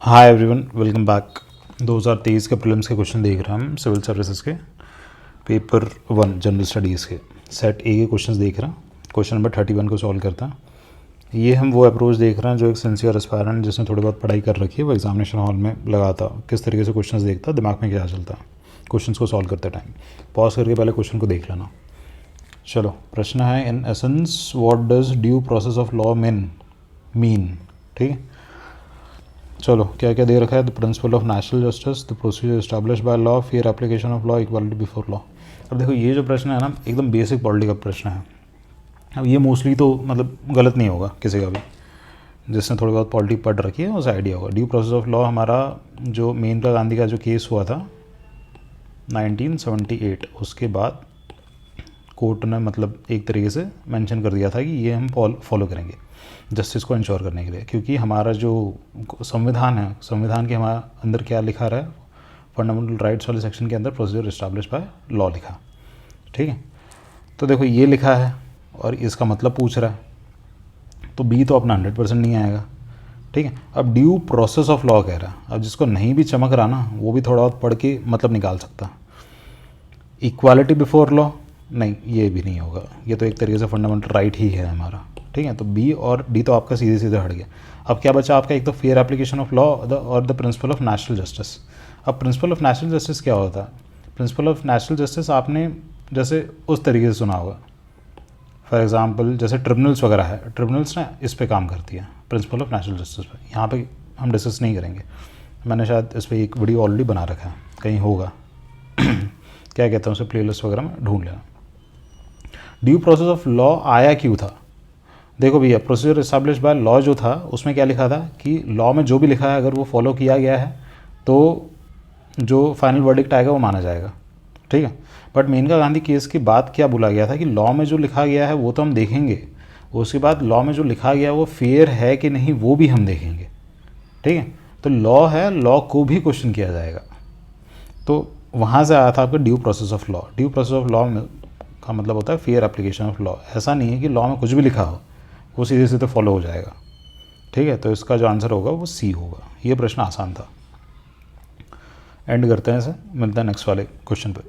Hi everyone, welcome back. 2023 के prelims के question देख रहे हैं हम सिविल सर्विसेज के पेपर 1 जनरल स्टडीज़ के सेट ए के क्वेश्चंस देख रहे हैं। क्वेश्चन नंबर 31 को सॉल्व करता है। ये हम वो अप्रोच देख रहे हैं जो एक सिंसियर एस्पायरेंट जिसने थोड़ी बहुत पढ़ाई कर रखी है वो एग्जामिनेशन हॉल में लगाता किस तरीके से क्वेश्चंस देखता, दिमाग में क्या चलता है क्वेश्चंस को सॉल्व करते टाइम। पॉज करके पहले क्वेश्चन को देख लेना। चलो, प्रश्न है in essence what does due process of law mean. ठीक है, चलो क्या क्या दे रखा है। The principle of national justice, the procedure establish by law, fair application of law, equality before law. अब देखो, ये जो प्रश्न है ना, एकदम बेसिक पॉलिटी का प्रश्न है। अब ये मोस्टली तो मतलब गलत नहीं होगा किसी का भी, जिसने थोड़ी बहुत पॉलिटी पढ़ रखी है उसे आइडिया होगा। ड्यू प्रोसेस ऑफ लॉ हमारा जो मेनका गांधी का जो केस हुआ था 1978, उसके बाद कोर्ट ने मतलब एक तरीके से मेंशन कर दिया था कि ये हम फॉलो करेंगे जस्टिस को इंश्योर करने के लिए, क्योंकि हमारा जो संविधान है, संविधान के हमारे अंदर क्या लिखा रहा है, फंडामेंटल राइट्स वाले सेक्शन के अंदर प्रोसीजर इस्टेब्लिश बाय लॉ लिखा। ठीक है, तो देखो ये लिखा है और इसका मतलब पूछ रहा है, तो बी तो अपना 100% नहीं आएगा। ठीक है, अब ड्यू प्रोसेस ऑफ लॉ कह रहा है। अब जिसको नहीं भी चमक रहा ना, वो भी थोड़ा बहुत पढ़ के मतलब निकाल सकता। इक्वालिटी बिफोर लॉ, नहीं ये भी नहीं होगा, ये तो एक तरीके से फंडामेंटल राइट ही है हमारा। ठीक है, तो बी और डी तो आपका सीधे सीधे हट गया। अब क्या बचा आपका, एक तो फेयर एप्लीकेशन ऑफ लॉ और the principle of national justice. अब प्रिंसिपल ऑफ नेशनल जस्टिस क्या होता है? प्रिंसिपल ऑफ नेशनल जस्टिस आपने जैसे उस तरीके से सुना होगा, फॉर एग्जांपल जैसे ट्रिब्यूनल्स वगैरह है, ट्रिब्यूनल्स ना इस पे काम करती है, प्रिंसिपल ऑफ नेशनल जस्टिस पे। यहाँ पे हम डिस्कस नहीं करेंगे, मैंने शायद इस पर एक वीडियो ऑलरेडी बना रखा है, कहीं होगा क्या कहते हैं उसे, प्लेलिस्ट वगैरह में ढूंढ लेना। ड्यू प्रोसेस ऑफ लॉ आया क्यों था? देखो भैया, प्रोसीजर इस्टेब्लिश बाय लॉ जो था उसमें क्या लिखा था कि लॉ में जो भी लिखा है अगर वो फॉलो किया गया है तो जो फाइनल वर्डिक्ट आएगा वो माना जाएगा। ठीक है, बट मेनका गांधी केस की बात क्या बोला गया था कि लॉ में जो लिखा गया है वो तो हम देखेंगे, उसके बाद लॉ में जो लिखा गया वो फेयर है कि नहीं वो भी हम देखेंगे। ठीक है, तो लॉ है, लॉ को भी क्वेश्चन किया जाएगा। तो वहाँ से आया था आपका due process of law. Due process of law का मतलब होता है फेयर एप्लीकेशन ऑफ लॉ। ऐसा नहीं है कि लॉ में कुछ भी लिखा हो वो सीधे सीधे फॉलो हो जाएगा। ठीक है, तो इसका जो आंसर होगा वो सी होगा। ये प्रश्न आसान था। एंड करते हैं इसे, मिलता है नेक्स्ट वाले क्वेश्चन पे।